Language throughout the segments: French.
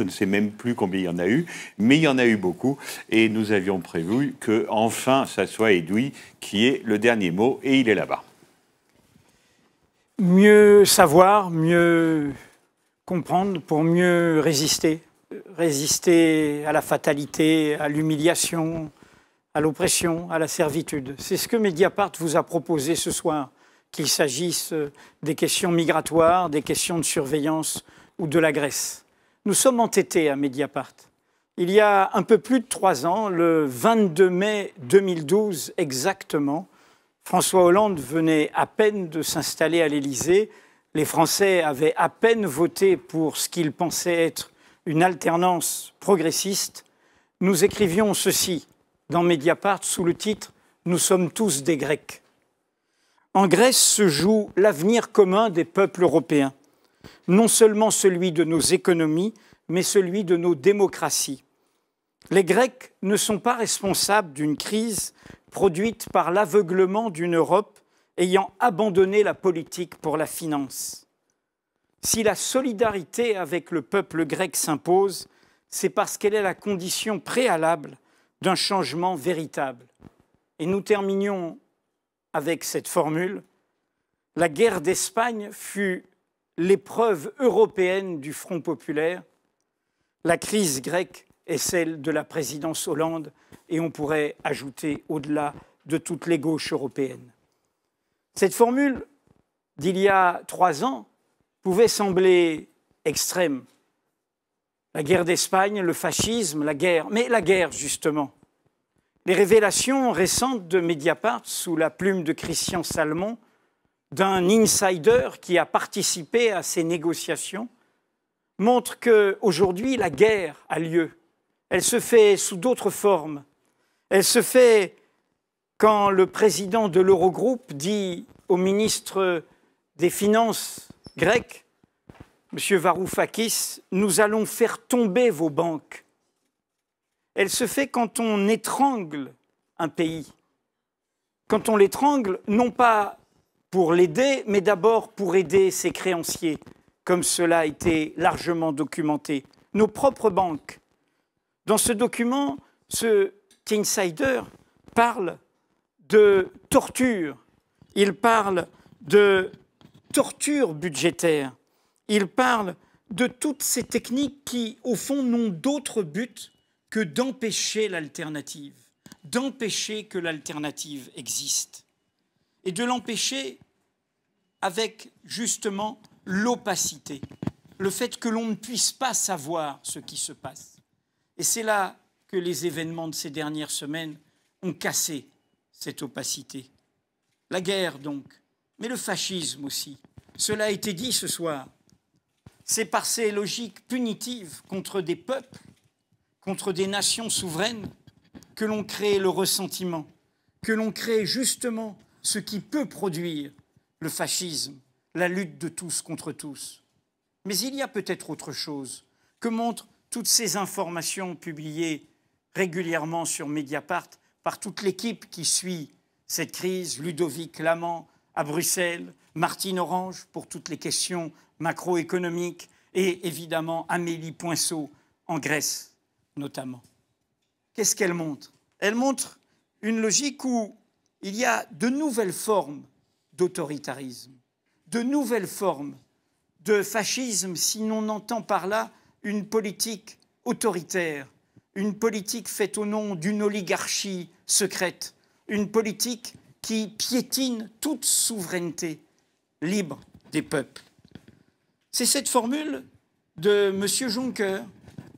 je ne sais même plus combien il y en a eu, mais il y en a eu beaucoup, et nous avions prévu que enfin ça soit Edoui qui ait le dernier mot, et il est là-bas. Mieux savoir, mieux comprendre pour mieux résister. Résister à la fatalité, à l'humiliation, à l'oppression, à la servitude. C'est ce que Mediapart vous a proposé ce soir, qu'il s'agisse des questions migratoires, des questions de surveillance ou de la Grèce. Nous sommes entêtés à Mediapart. Il y a un peu plus de 3 ans, le 22 mai 2012 exactement, François Hollande venait à peine de s'installer à l'Élysée. Les Français avaient à peine voté pour ce qu'ils pensaient être une alternance progressiste. Nous écrivions ceci dans Mediapart sous le titre « Nous sommes tous des Grecs ». En Grèce se joue l'avenir commun des peuples européens, non seulement celui de nos économies, mais celui de nos démocraties. Les Grecs ne sont pas responsables d'une crise produite par l'aveuglement d'une Europe ayant abandonné la politique pour la finance. Si la solidarité avec le peuple grec s'impose, c'est parce qu'elle est la condition préalable d'un changement véritable. Et nous terminions avec cette formule. La guerre d'Espagne fut l'épreuve européenne du Front populaire. La crise grecque est celle de la présidence Hollande, et on pourrait ajouter au-delà de toutes les gauches européennes. Cette formule d'il y a 3 ans pouvait sembler extrême. La guerre d'Espagne, le fascisme, la guerre. Mais la guerre, justement. Les révélations récentes de Mediapart, sous la plume de Christian Salmon, d'un insider qui a participé à ces négociations, montrent qu'aujourd'hui, la guerre a lieu. Elle se fait sous d'autres formes. Elle se fait quand le président de l'Eurogroupe dit au ministre des Finances grec, M. Varoufakis, « Nous allons faire tomber vos banques ». Elle se fait quand on étrangle un pays. Quand on l'étrangle, non pas pour l'aider, mais d'abord pour aider ses créanciers, comme cela a été largement documenté. Nos propres banques. Dans ce document, ce insider parle de torture, il parle de torture budgétaire, il parle de toutes ces techniques qui, au fond, n'ont d'autre but que d'empêcher l'alternative, d'empêcher que l'alternative existe, et de l'empêcher avec, justement, l'opacité, le fait que l'on ne puisse pas savoir ce qui se passe. Et c'est là que les événements de ces dernières semaines ont cassé cette opacité. La guerre, donc, mais le fascisme aussi. Cela a été dit ce soir. C'est par ces logiques punitives contre des peuples, contre des nations souveraines, que l'on crée le ressentiment, que l'on crée justement ce qui peut produire le fascisme, la lutte de tous contre tous. Mais il y a peut-être autre chose que montrent toutes ces informations publiées régulièrement sur Mediapart par toute l'équipe qui suit cette crise, Ludovic Lamant à Bruxelles, Martine Orange pour toutes les questions macroéconomiques et évidemment Amélie Poinceau en Grèce notamment. Qu'est-ce qu'elle montre? Elle montre une logique où il y a de nouvelles formes d'autoritarisme, de nouvelles formes de fascisme, si l'on entend par là une politique autoritaire, une politique faite au nom d'une oligarchie secrète, une politique qui piétine toute souveraineté libre des peuples. C'est cette formule de M. Juncker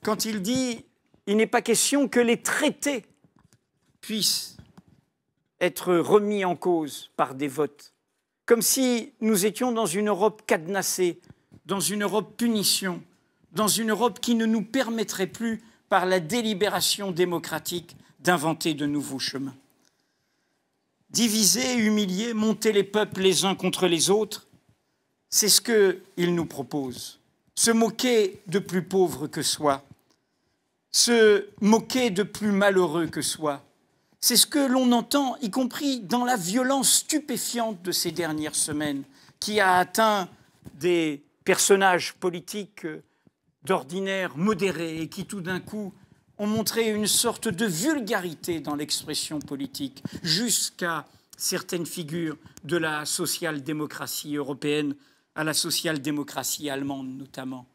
quand il dit « il n'est pas question que les traités puissent être remis en cause par des votes », comme si nous étions dans une Europe cadenassée, dans une Europe punition, dans une Europe qui ne nous permettrait plus, par la délibération démocratique, d'inventer de nouveaux chemins. Diviser, humilier, monter les peuples les uns contre les autres, c'est ce qu'il nous propose. Se moquer de plus pauvres que soi, se moquer de plus malheureux que soi. C'est ce que l'on entend, y compris dans la violence stupéfiante de ces dernières semaines, qui a atteint des personnages politiques d'ordinaire modérés et qui tout d'un coup ont montré une sorte de vulgarité dans l'expression politique, jusqu'à certaines figures de la social-démocratie européenne, à la social-démocratie allemande notamment.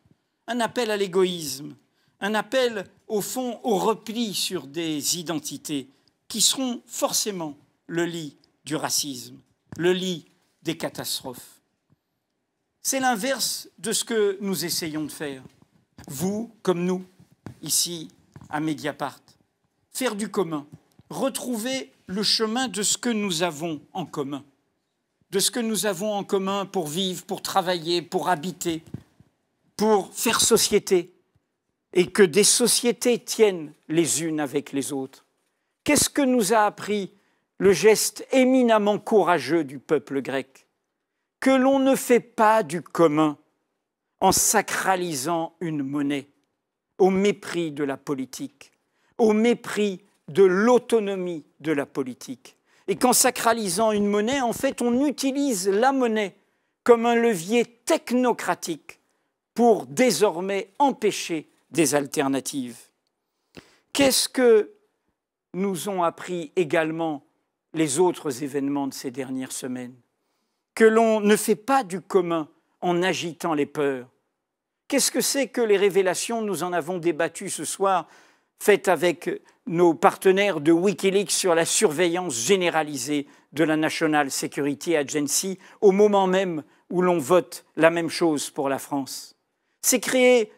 Un appel à l'égoïsme, un appel au fond au repli sur des identités qui seront forcément le lit du racisme, le lit des catastrophes. C'est l'inverse de ce que nous essayons de faire, vous comme nous, ici à Mediapart. Faire du commun, retrouver le chemin de ce que nous avons en commun, de ce que nous avons en commun pour vivre, pour travailler, pour habiter, pour faire société, et que des sociétés tiennent les unes avec les autres. Qu'est-ce que nous a appris le geste éminemment courageux du peuple grec? Que l'on ne fait pas du commun en sacralisant une monnaie, au mépris de la politique, au mépris de l'autonomie de la politique. Et qu'en sacralisant une monnaie, en fait, on utilise la monnaie comme un levier technocratique pour désormais empêcher des alternatives. Qu'est-ce que nous ont appris également les autres événements de ces dernières semaines? Que l'on ne fait pas du commun en agitant les peurs. Qu'est-ce que c'est que les révélations, nous en avons débattu ce soir, faites avec nos partenaires de Wikileaks sur la surveillance généralisée de la National Security Agency au moment même où l'on vote la même chose pour la France? C'est créer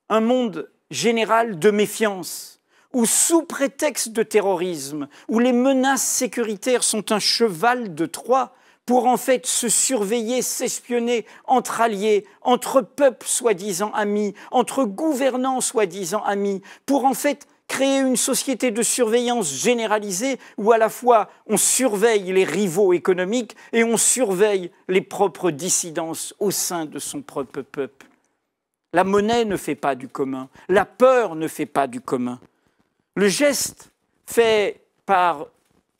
un monde général de méfiance, où sous prétexte de terrorisme, où les menaces sécuritaires sont un cheval de Troie pour en fait se surveiller, s'espionner entre alliés, entre peuples soi-disant amis, entre gouvernants soi-disant amis, pour en fait créer une société de surveillance généralisée où à la fois on surveille les rivaux économiques et on surveille les propres dissidences au sein de son propre peuple. La monnaie ne fait pas du commun, la peur ne fait pas du commun. Le geste fait par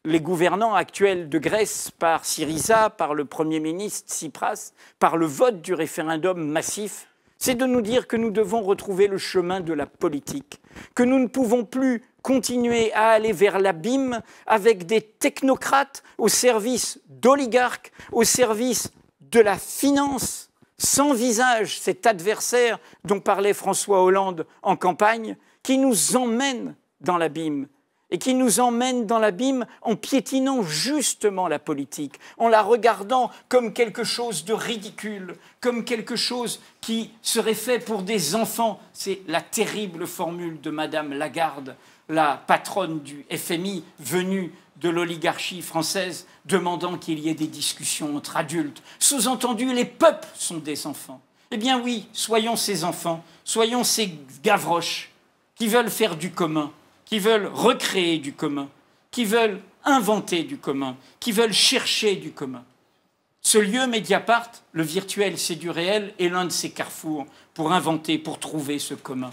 les gouvernants actuels de Grèce, par Syriza, par le Premier ministre Tsipras, par le vote du référendum massif, c'est de nous dire que nous devons retrouver le chemin de la politique, que nous ne pouvons plus continuer à aller vers l'abîme avec des technocrates au service d'oligarques, au service de la finance, sans visage, cet adversaire dont parlait François Hollande en campagne, qui nous emmène dans l'abîme. Et qui nous emmène dans l'abîme en piétinant justement la politique, en la regardant comme quelque chose de ridicule, comme quelque chose qui serait fait pour des enfants. C'est la terrible formule de Madame Lagarde, la patronne du FMI, venue de l'oligarchie française, demandant qu'il y ait des discussions entre adultes. Sous-entendu, les peuples sont des enfants. Eh bien oui, soyons ces enfants, soyons ces Gavroches qui veulent faire du commun, qui veulent recréer du commun, qui veulent inventer du commun, qui veulent chercher du commun. Ce lieu Mediapart, le virtuel c'est du réel, est l'un de ces carrefours pour inventer, pour trouver ce commun,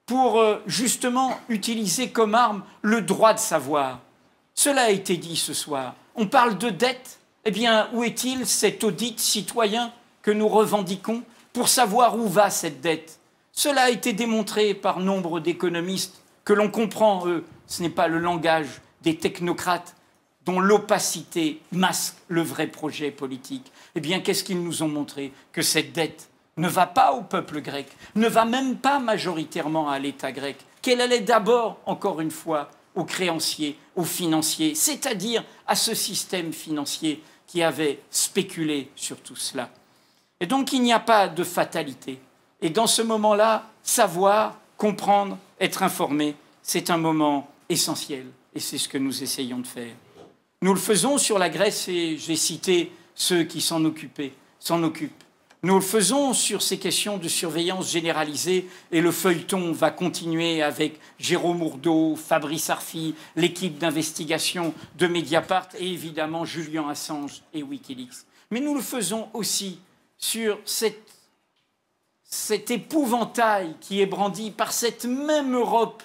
pour justement utiliser comme arme le droit de savoir. Cela a été dit ce soir. On parle de dette. Eh bien, où est-il cet audit citoyen que nous revendiquons pour savoir où va cette dette? Cela a été démontré par nombre d'économistes que l'on comprend, eux, ce n'est pas le langage des technocrates dont l'opacité masque le vrai projet politique. Eh bien, qu'est-ce qu'ils nous ont montré? Que cette dette ne va pas au peuple grec, ne va même pas majoritairement à l'État grec, qu'elle allait d'abord, encore une fois, aux créanciers, aux financiers, c'est-à-dire à ce système financier qui avait spéculé sur tout cela. Et donc, il n'y a pas de fatalité. Et dans ce moment-là, savoir, comprendre, être informé, c'est un moment essentiel. Et c'est ce que nous essayons de faire. Nous le faisons sur la Grèce, et j'ai cité ceux qui s'en occupent. Nous le faisons sur ces questions de surveillance généralisée, et le feuilleton va continuer avec Jérôme Ourdeau, Fabrice Arfi, l'équipe d'investigation de Mediapart, et évidemment Julian Assange et Wikileaks. Mais nous le faisons aussi sur cet épouvantail qui est brandi par cette même Europe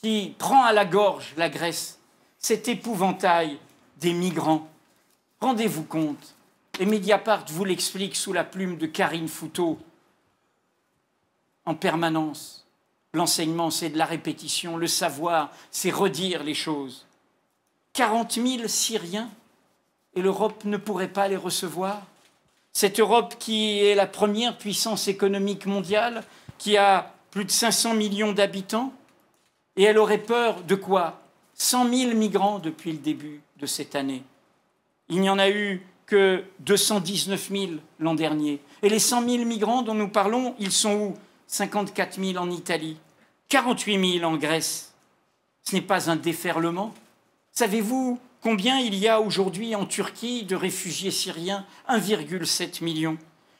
qui prend à la gorge la Grèce, cet épouvantail des migrants. Rendez-vous compte, et Mediapart vous l'explique sous la plume de Karine Fouteau. en permanence. L'enseignement, c'est de la répétition. Le savoir, c'est redire les choses. 40 000 Syriens, et l'Europe ne pourrait pas les recevoir. Cette Europe qui est la première puissance économique mondiale, qui a plus de 500 millions d'habitants, et elle aurait peur de quoi? 100 000 migrants depuis le début de cette année. Il n'y en a eu que 219 000 l'an dernier. Et les 100 000 migrants dont nous parlons, ils sont où? 54 000 en Italie, 48 000 en Grèce. Ce n'est pas un déferlement. Savez-vous combien il y a aujourd'hui en Turquie de réfugiés syriens? 1,7 million.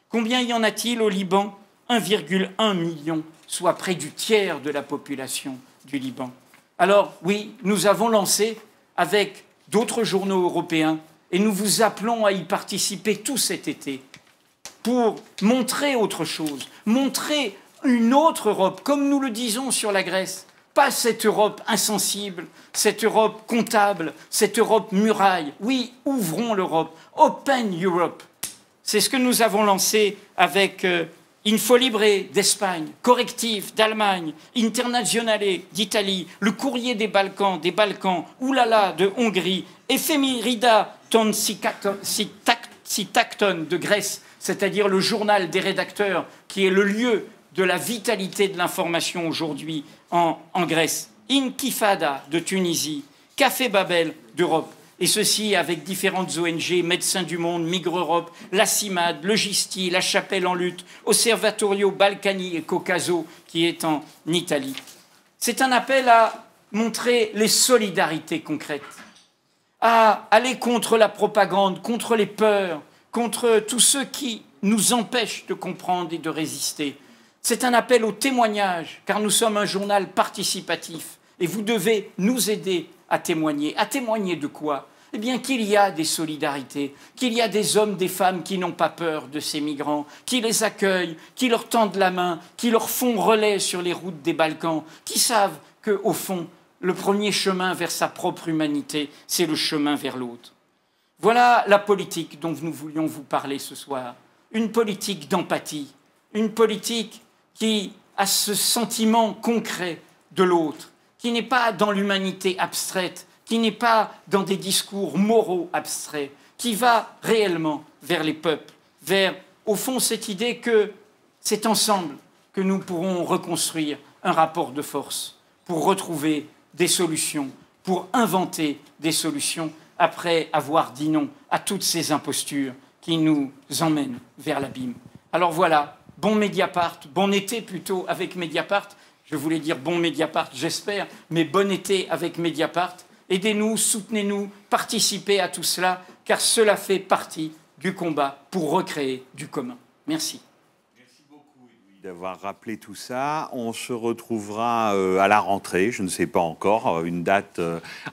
Combien y en a-t-il au Liban? 1,1 million, soit près du tiers de la population du Liban. Alors oui, nous avons lancé avec d'autres journaux européens et nous vous appelons à y participer tout cet été pour montrer autre chose, montrer une autre Europe, comme nous le disons sur la Grèce. Pas cette Europe insensible, cette Europe comptable, cette Europe muraille. Oui, ouvrons l'Europe, Open Europe. C'est ce que nous avons lancé avec Infolibre d'Espagne, Correctif d'Allemagne, Internazionale d'Italie, le Courrier des Balkans, Oulala de Hongrie, Ephemerida ton Sitakton de Grèce, c'est-à-dire le journal des rédacteurs, qui est le lieu de la vitalité de l'information aujourd'hui en Grèce, Inkifada de Tunisie, Café Babel d'Europe, et ceci avec différentes ONG, Médecins du Monde, Migre Europe, la CIMAD, le Gisti, la Chapelle en lutte, Osservatorio Balkani et Caucaso, qui est en Italie. C'est un appel à montrer les solidarités concrètes, à aller contre la propagande, contre les peurs, contre tous ceux qui nous empêchent de comprendre et de résister. C'est un appel au témoignage, car nous sommes un journal participatif et vous devez nous aider à témoigner. À témoigner de quoi? Eh bien qu'il y a des solidarités, qu'il y a des hommes, des femmes qui n'ont pas peur de ces migrants, qui les accueillent, qui leur tendent la main, qui leur font relais sur les routes des Balkans, qui savent qu'au fond, le premier chemin vers sa propre humanité, c'est le chemin vers l'autre. Voilà la politique dont nous voulions vous parler ce soir. Une politique d'empathie, une politique qui a ce sentiment concret de l'autre, qui n'est pas dans l'humanité abstraite, qui n'est pas dans des discours moraux abstraits, qui va réellement vers les peuples, vers, au fond, cette idée que c'est ensemble que nous pourrons reconstruire un rapport de force pour retrouver des solutions, pour inventer des solutions après avoir dit non à toutes ces impostures qui nous emmènent vers l'abîme. Alors voilà, bon Mediapart, bon été plutôt avec Mediapart. Je voulais dire bon Mediapart, j'espère, mais bon été avec Mediapart. Aidez-nous, soutenez-nous, participez à tout cela, car cela fait partie du combat pour recréer du commun. Merci. Merci beaucoup, Edoui, d'avoir rappelé tout ça. On se retrouvera à la rentrée, je ne sais pas encore, une date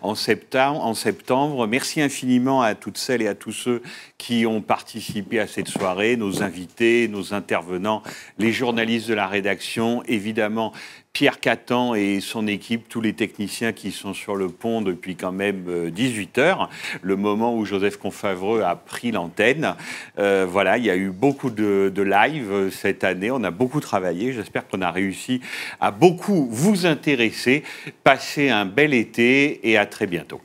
en septembre. Merci infiniment à toutes celles et à tous ceux qui ont participé à cette soirée, nos invités, nos intervenants, les journalistes de la rédaction, évidemment Pierre Catan et son équipe, tous les techniciens qui sont sur le pont depuis quand même 18 heures, le moment où Joseph Confavreux a pris l'antenne. Voilà, il y a eu beaucoup de live cette année, on a beaucoup travaillé, j'espère qu'on a réussi à beaucoup vous intéresser. Passez un bel été et à très bientôt.